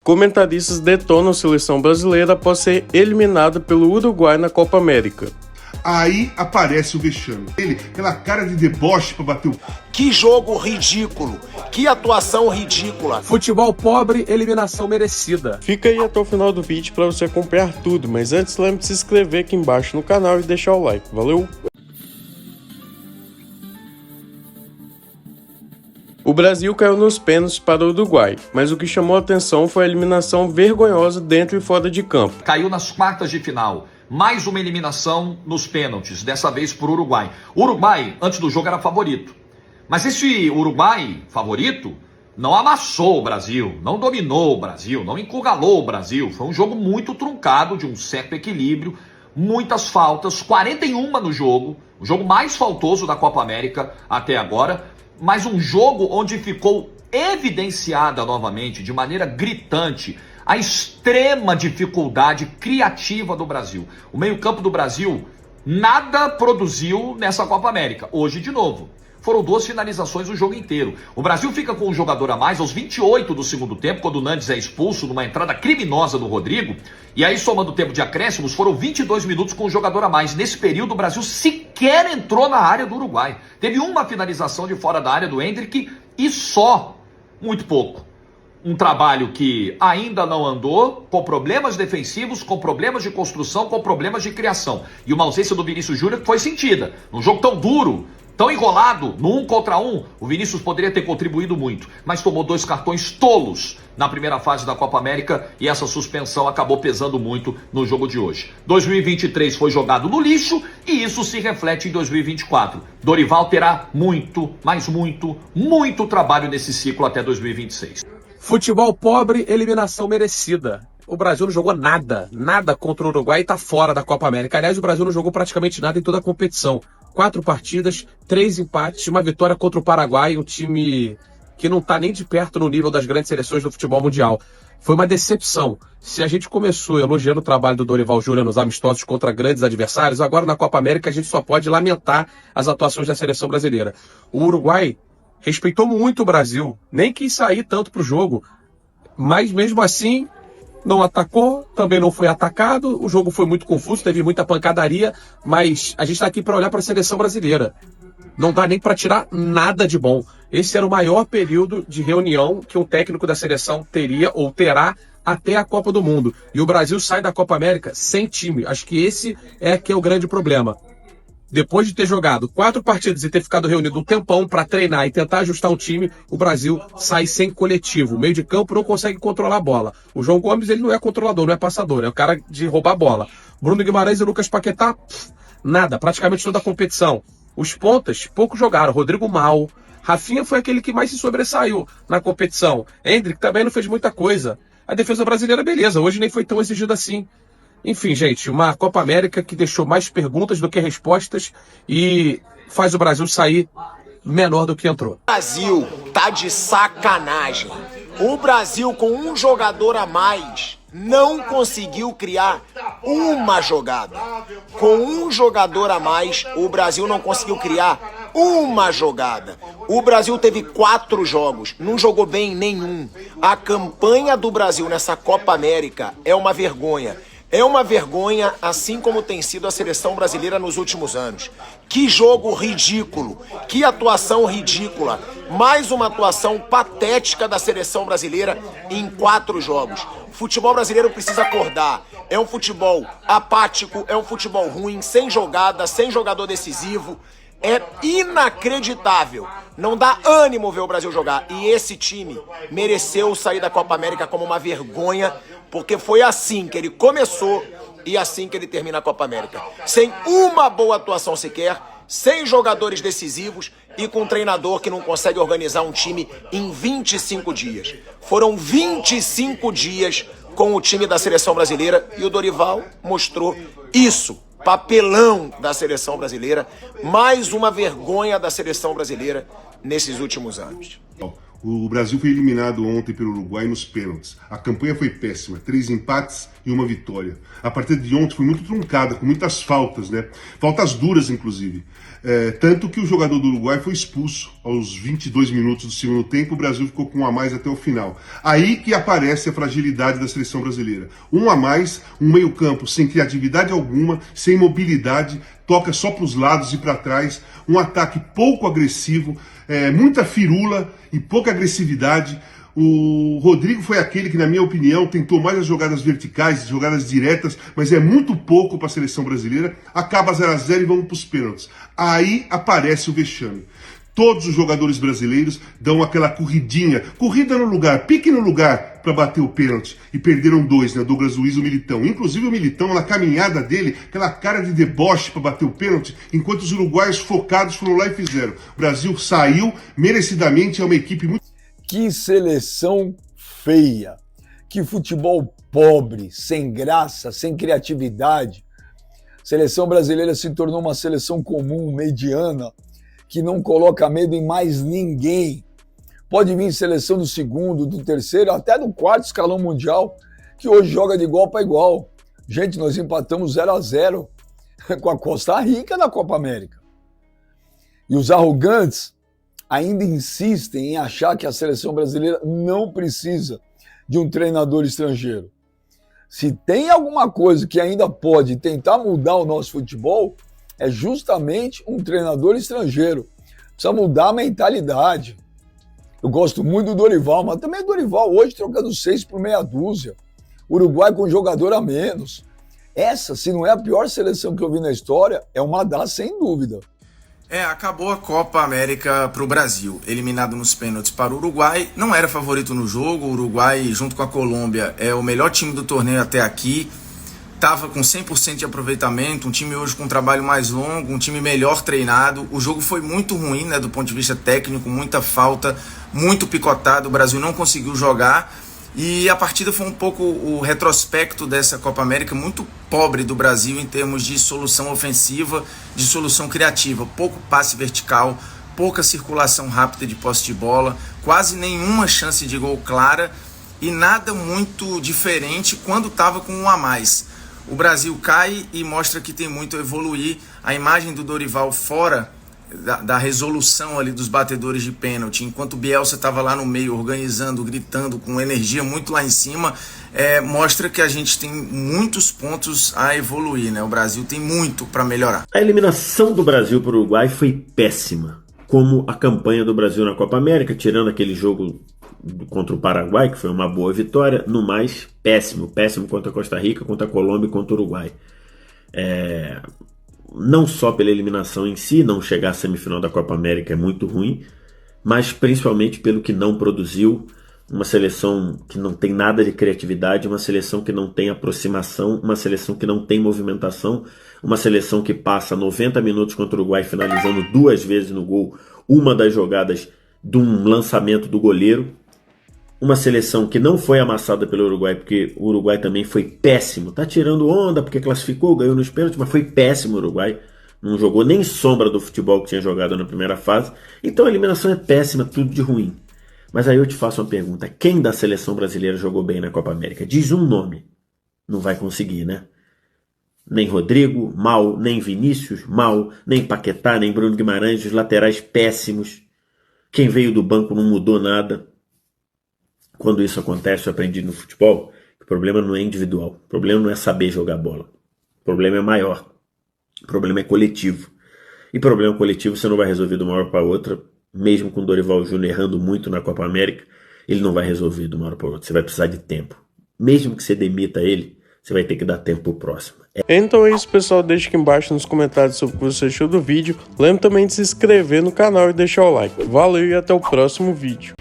Comentaristas detonam a seleção brasileira após ser eliminada pelo Uruguai na Copa América. Aí aparece o vexame. Aquela cara de deboche pra bater o... Que jogo ridículo! Que atuação ridícula! Futebol pobre, eliminação merecida. Fica aí até o final do vídeo para você acompanhar tudo, mas antes lembre de se inscrever aqui embaixo no canal e deixar o like. Valeu! O Brasil caiu nos pênaltis para o Uruguai, mas o que chamou a atenção foi a eliminação vergonhosa dentro e fora de campo. Caiu nas quartas de final. Mais uma eliminação nos pênaltis, dessa vez por Uruguai. O Uruguai, antes do jogo, era favorito. Mas esse Uruguai favorito não amassou o Brasil, não dominou o Brasil, não encurralou o Brasil. Foi um jogo muito truncado, de um certo equilíbrio, muitas faltas, 41 no jogo, o jogo mais faltoso da Copa América até agora, mas um jogo onde ficou evidenciada novamente, de maneira gritante, a extrema dificuldade criativa do Brasil. O meio-campo do Brasil nada produziu nessa Copa América. Hoje, de novo, foram 2 finalizações o jogo inteiro. O Brasil fica com um jogador a mais aos 28 do segundo tempo, quando o Nandes é expulso numa entrada criminosa do Rodrigo. E aí, somando o tempo de acréscimos, foram 22 minutos com um jogador a mais. Nesse período, o Brasil sequer entrou na área do Uruguai. Teve uma finalização de fora da área do Endrick e só, muito pouco. Um trabalho que ainda não andou, com problemas defensivos, com problemas de construção, com problemas de criação. E uma ausência do Vinícius Júnior que foi sentida. Num jogo tão duro, tão enrolado, no 1 contra 1, o Vinícius poderia ter contribuído muito, mas tomou 2 cartões tolos na primeira fase da Copa América e essa suspensão acabou pesando muito no jogo de hoje. 2023 foi jogado no lixo e isso se reflete em 2024. Dorival terá muito, mas muito trabalho nesse ciclo até 2026. Futebol pobre, eliminação merecida. O Brasil não jogou nada contra o Uruguai e tá fora da Copa América. Aliás, o Brasil não jogou praticamente nada em toda a competição. 4 partidas, 3 empates, uma vitória contra o Paraguai, um time que não tá nem de perto no nível das grandes seleções do futebol mundial. Foi uma decepção. Se a gente começou elogiando o trabalho do Dorival Júnior nos amistosos contra grandes adversários, agora na Copa América a gente só pode lamentar as atuações da seleção brasileira. O Uruguai respeitou muito o Brasil, nem quis sair tanto pro jogo, mas mesmo assim não atacou, também não foi atacado, o jogo foi muito confuso, teve muita pancadaria, mas a gente está aqui para olhar para a seleção brasileira. Não dá nem para tirar nada de bom. Esse era o maior período de reunião que um técnico da seleção teria ou terá até a Copa do Mundo. E o Brasil sai da Copa América sem time. Acho que esse é que é o grande problema. Depois de ter jogado 4 partidas e ter ficado reunido um tempão para treinar e tentar ajustar o time, o Brasil sai sem coletivo. O meio de campo não consegue controlar a bola. O João Gomes, ele não é controlador, não é passador, é o cara de roubar a bola. Bruno Guimarães e Lucas Paquetá, nada, praticamente toda a competição. Os pontas, pouco jogaram. Rodrigo mal. Rafinha foi aquele que mais se sobressaiu na competição. Endrick também não fez muita coisa. A defesa brasileira, beleza, hoje nem foi tão exigida assim. Enfim, gente, uma Copa América que deixou mais perguntas do que respostas e faz o Brasil sair menor do que entrou. O Brasil tá de sacanagem. O Brasil, com um jogador a mais, não conseguiu criar uma jogada. Com um jogador a mais, o Brasil não conseguiu criar uma jogada. O Brasil teve 4 jogos, não jogou bem nenhum. A campanha do Brasil nessa Copa América é uma vergonha. É uma vergonha, assim como tem sido a seleção brasileira nos últimos anos. Que jogo ridículo, que atuação ridícula. Mais uma atuação patética da seleção brasileira em 4 jogos. O futebol brasileiro precisa acordar. É um futebol apático, é um futebol ruim, sem jogada, sem jogador decisivo. É inacreditável. Não dá ânimo ver o Brasil jogar. E esse time mereceu sair da Copa América como uma vergonha, porque foi assim que ele começou e assim que ele termina a Copa América. Sem uma boa atuação sequer, sem jogadores decisivos e com um treinador que não consegue organizar um time em 25 dias. Foram 25 dias com o time da seleção brasileira e o Dorival mostrou isso. Papelão da seleção brasileira, mais uma vergonha da seleção brasileira nesses últimos anos. O Brasil foi eliminado ontem pelo Uruguai nos pênaltis. A campanha foi péssima, 3 empates e 1 vitória. A partida de ontem foi muito truncada, com muitas faltas, né? Faltas duras, inclusive. Tanto que o jogador do Uruguai foi expulso aos 22 minutos do segundo tempo. O Brasil ficou com 1 a mais até o final. Aí que aparece a fragilidade da seleção brasileira. 1 a mais, um meio-campo sem criatividade alguma, sem mobilidade, toca só para os lados e para trás, um ataque pouco agressivo, muita firula e pouca agressividade. O Rodrigo foi aquele que, na minha opinião, tentou mais as jogadas verticais, jogadas diretas, mas é muito pouco para a seleção brasileira. Acaba 0 a 0 e vamos para os pênaltis. Aí aparece o vexame. Todos os jogadores brasileiros dão aquela corrida no lugar, pique no lugar para bater o pênalti. E perderam 2, né? Douglas Luiz e o Militão. Inclusive o Militão, na caminhada dele, aquela cara de deboche para bater o pênalti, enquanto os uruguaios focados foram lá e fizeram. O Brasil saiu merecidamente, é uma equipe muito... Que seleção feia, que futebol pobre, sem graça, sem criatividade. A seleção brasileira se tornou uma seleção comum, mediana, que não coloca medo em mais ninguém. Pode vir seleção do segundo, do terceiro, até do quarto escalão mundial, que hoje joga de igual para igual. Gente, nós empatamos 0 a 0 com a Costa Rica na Copa América. E os arrogantes ainda insistem em achar que a seleção brasileira não precisa de um treinador estrangeiro. Se tem alguma coisa que ainda pode tentar mudar o nosso futebol, é justamente um treinador estrangeiro. Precisa mudar a mentalidade. Eu gosto muito do Dorival, mas também o Dorival hoje trocando 6 por meia dúzia. Uruguai com jogador a menos. Essa, se não é a pior seleção que eu vi na história, é uma das, sem dúvida. Acabou a Copa América para o Brasil, eliminado nos pênaltis para o Uruguai, não era favorito no jogo, o Uruguai junto com a Colômbia é o melhor time do torneio até aqui, estava com 100% de aproveitamento, um time hoje com um trabalho mais longo, um time melhor treinado, o jogo foi muito ruim, né, do ponto de vista técnico, muita falta, muito picotado, o Brasil não conseguiu jogar. E a partida foi um pouco o retrospecto dessa Copa América, muito pobre do Brasil em termos de solução ofensiva, de solução criativa. Pouco passe vertical, pouca circulação rápida de posse de bola, quase nenhuma chance de gol clara e nada muito diferente quando estava com 1 a mais. O Brasil cai e mostra que tem muito a evoluir. A imagem do Dorival fora da resolução ali dos batedores de pênalti, enquanto o Bielsa estava lá no meio organizando, gritando, com energia muito lá em cima, mostra que a gente tem muitos pontos a evoluir, né? O Brasil tem muito para melhorar. A eliminação do Brasil para o Uruguai foi péssima, como a campanha do Brasil na Copa América, tirando aquele jogo contra o Paraguai, que foi uma boa vitória, no mais, péssimo contra a Costa Rica, contra a Colômbia e contra o Uruguai. Não só pela eliminação em si, não chegar à semifinal da Copa América é muito ruim, mas principalmente pelo que não produziu, uma seleção que não tem nada de criatividade, uma seleção que não tem aproximação, uma seleção que não tem movimentação, uma seleção que passa 90 minutos contra o Uruguai finalizando 2 vezes no gol, uma das jogadas de um lançamento do goleiro. Uma seleção que não foi amassada pelo Uruguai, porque o Uruguai também foi péssimo. Tá tirando onda porque classificou, ganhou nos pênaltis, mas foi péssimo o Uruguai. Não jogou nem sombra do futebol que tinha jogado na primeira fase. Então a eliminação é péssima, tudo de ruim. Mas aí eu te faço uma pergunta. Quem da seleção brasileira jogou bem na Copa América? Diz um nome. Não vai conseguir, né? Nem Rodrigo, mal. Nem Vinícius, mal. Nem Paquetá, nem Bruno Guimarães, os laterais péssimos. Quem veio do banco não mudou nada. Quando isso acontece, eu aprendi no futebol, que o problema não é individual, o problema não é saber jogar bola, o problema é maior, o problema é coletivo. E problema coletivo você não vai resolver de uma hora para outra, mesmo com o Dorival Júnior errando muito na Copa América, ele não vai resolver de uma hora para outra, você vai precisar de tempo. Mesmo que você demita ele, você vai ter que dar tempo pro próximo. Então é isso, pessoal, deixa aqui embaixo nos comentários sobre o que você achou do vídeo, lembre também de se inscrever no canal e deixar o like. Valeu e até o próximo vídeo.